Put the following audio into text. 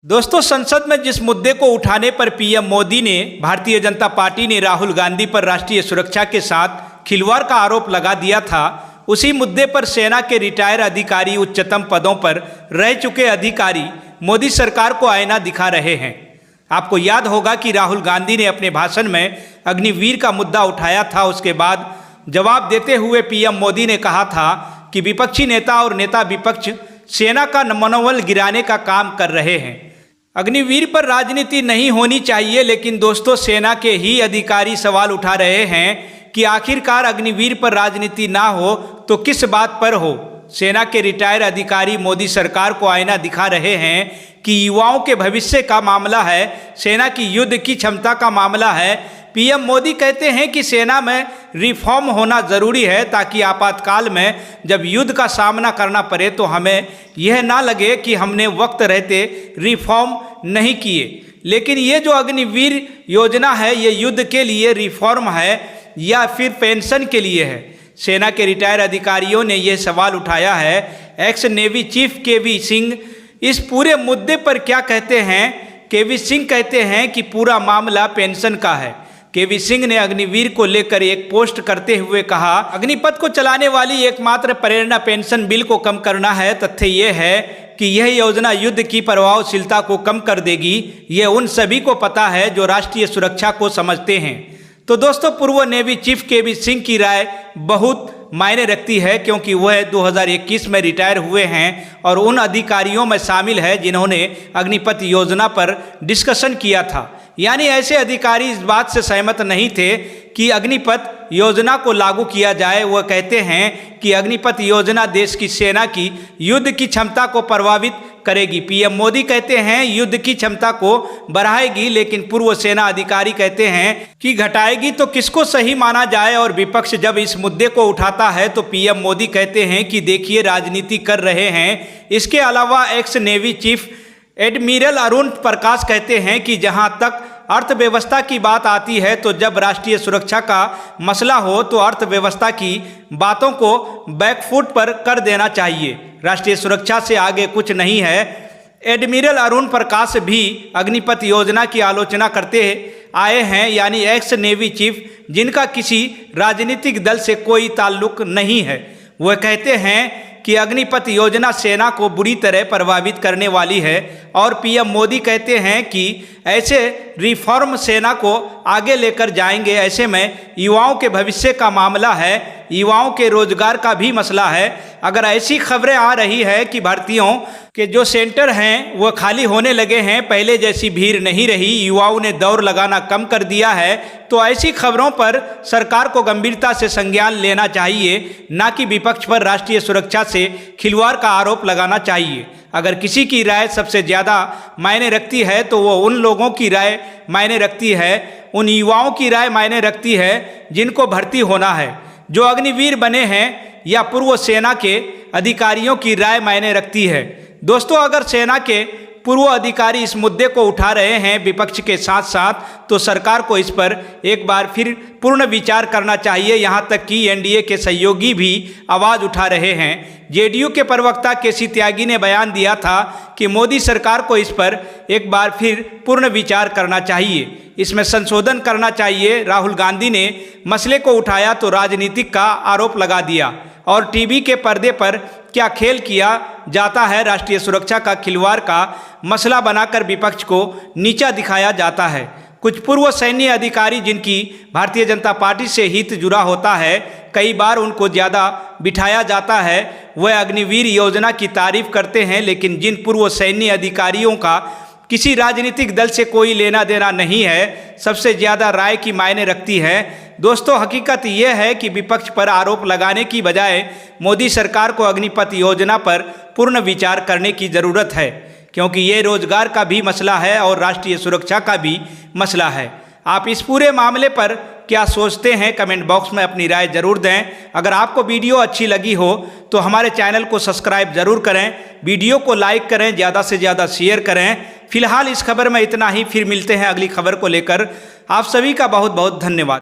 दोस्तों, संसद में जिस मुद्दे को उठाने पर पीएम मोदी ने भारतीय जनता पार्टी ने राहुल गांधी पर राष्ट्रीय सुरक्षा के साथ खिलवाड़ का आरोप लगा दिया था, उसी मुद्दे पर सेना के रिटायर अधिकारी, उच्चतम पदों पर रह चुके अधिकारी मोदी सरकार को आईना दिखा रहे हैं। आपको याद होगा कि राहुल गांधी ने अपने भाषण में अग्निवीर का मुद्दा उठाया था। उसके बाद जवाब देते हुए पीएम मोदी ने कहा था कि विपक्षी नेता और नेता विपक्ष सेना का मनोबल गिराने का काम कर रहे हैं। अग्निवीर पर राजनीति नहीं होनी चाहिए, लेकिन दोस्तों सेना के ही अधिकारी सवाल उठा रहे हैं कि आखिरकार अग्निवीर पर राजनीति ना हो तो किस बात पर हो। सेना के रिटायर अधिकारी मोदी सरकार को आईना दिखा रहे हैं कि युवाओं के भविष्य का मामला है, सेना की युद्ध की क्षमता का मामला है। पीएम मोदी कहते हैं कि सेना में रिफॉर्म होना ज़रूरी है ताकि आपातकाल में जब युद्ध का सामना करना पड़े तो हमें यह ना लगे कि हमने वक्त रहते रिफॉर्म नहीं किए। लेकिन ये जो अग्निवीर योजना है ये युद्ध के लिए रिफॉर्म है या फिर पेंशन के लिए है? सेना के रिटायर अधिकारियों ने यह सवाल उठाया है। एक्स नेवी चीफ केवी सिंह इस पूरे मुद्दे पर क्या कहते हैं? केवी सिंह कहते हैं कि पूरा मामला पेंशन का है। केवी सिंह ने अग्निवीर को लेकर एक पोस्ट करते हुए कहा, अग्निपथ को चलाने वाली एकमात्र प्रेरणा पेंशन बिल को कम करना है। तथ्य यह है कि यह योजना युद्ध की प्रभावशीलता को कम कर देगी। यह उन सभी को पता है जो राष्ट्रीय सुरक्षा को समझते हैं। तो दोस्तों, पूर्व नेवी चीफ केवी सिंह की राय बहुत मायने रखती है, क्योंकि वह 2021 में रिटायर हुए हैं और उन अधिकारियों में शामिल है जिन्होंने अग्निपथ योजना पर डिस्कशन किया था। यानी ऐसे अधिकारी इस बात से सहमत नहीं थे कि अग्निपथ योजना को लागू किया जाए। वह कहते हैं कि अग्निपथ योजना देश की सेना की युद्ध की क्षमता को प्रभावित करेगी। पीएम मोदी कहते हैं युद्ध की क्षमता को बढ़ाएगी, लेकिन पूर्व सेना अधिकारी कहते हैं कि घटाएगी। तो किसको सही माना जाए? और विपक्ष जब इस मुद्दे को उठाता है तो पीएम मोदी कहते हैं कि देखिए राजनीति कर रहे हैं। इसके अलावा ex navy chief admiral Arun Prakash कहते हैं कि जहां तक अर्थव्यवस्था की बात आती है तो जब राष्ट्रीय सुरक्षा का मसला हो तो अर्थव्यवस्था की बातों को बैकफुट पर कर देना चाहिए। राष्ट्रीय सुरक्षा से आगे कुछ नहीं है। एडमिरल अरुण प्रकाश भी अग्निपथ योजना की आलोचना करते आए हैं, यानी एक्स नेवी चीफ जिनका किसी राजनीतिक दल से कोई ताल्लुक नहीं है। वह कहते हैं कि अग्निपथ योजना सेना को बुरी तरह प्रभावित करने वाली है और पीएम मोदी कहते हैं कि ऐसे रिफॉर्म सेना को आगे लेकर जाएंगे। ऐसे में युवाओं के भविष्य का मामला है, युवाओं के रोजगार का भी मसला है। अगर ऐसी खबरें आ रही है कि भर्तियों के जो सेंटर हैं वो खाली होने लगे हैं, पहले जैसी भीड़ नहीं रही, युवाओं ने दौड़ लगाना कम कर दिया है, तो ऐसी खबरों पर सरकार को गंभीरता से संज्ञान लेना चाहिए, ना कि विपक्ष पर राष्ट्रीय सुरक्षा से खिलवाड़ का आरोप लगाना चाहिए। अगर किसी की राय सबसे ज़्यादा मायने रखती है तो वो उन लोगों की राय मायने रखती है, उन युवाओं की राय मायने रखती है जिनको भर्ती होना है, जो अग्निवीर बने हैं, या पूर्व सेना के अधिकारियों की राय मायने रखती है। दोस्तों, अगर सेना के पूर्व अधिकारी इस मुद्दे को उठा रहे हैं विपक्ष के साथ साथ, तो सरकार को इस पर एक बार फिर पूर्ण विचार करना चाहिए। यहाँ तक कि एनडीए के सहयोगी भी आवाज़ उठा रहे हैं। जेडीयू के प्रवक्ता केसी त्यागी ने बयान दिया था कि मोदी सरकार को इस पर एक बार फिर पूर्ण विचार करना चाहिए, इसमें संशोधन करना चाहिए। राहुल गांधी ने मसले को उठाया तो राजनीतिक का आरोप लगा दिया और टीवी के पर्दे पर क्या खेल किया जाता है, राष्ट्रीय सुरक्षा का खिलवाड़ का मसला बनाकर विपक्ष को नीचा दिखाया जाता है। कुछ पूर्व सैन्य अधिकारी जिनकी भारतीय जनता पार्टी से हित जुड़ा होता है, कई बार उनको ज़्यादा बिठाया जाता है। वह अग्निवीर योजना की तारीफ करते हैं, लेकिन जिन पूर्व सैन्य अधिकारियों का किसी राजनीतिक दल से कोई लेना देना नहीं है, सबसे ज़्यादा राय की मायने रखती है। दोस्तों, हकीकत यह है कि विपक्ष पर आरोप लगाने की बजाय मोदी सरकार को अग्निपथ योजना पर पूर्ण विचार करने की ज़रूरत है, क्योंकि ये रोजगार का भी मसला है और राष्ट्रीय सुरक्षा का भी मसला है। आप इस पूरे मामले पर क्या सोचते हैं? कमेंट बॉक्स में अपनी राय जरूर दें। अगर आपको वीडियो अच्छी लगी हो तो हमारे चैनल को सब्सक्राइब जरूर करें, वीडियो को लाइक करें, ज़्यादा से ज़्यादा शेयर करें। फिलहाल इस खबर में इतना ही, फिर मिलते हैं अगली खबर को लेकर। आप सभी का बहुत बहुत धन्यवाद।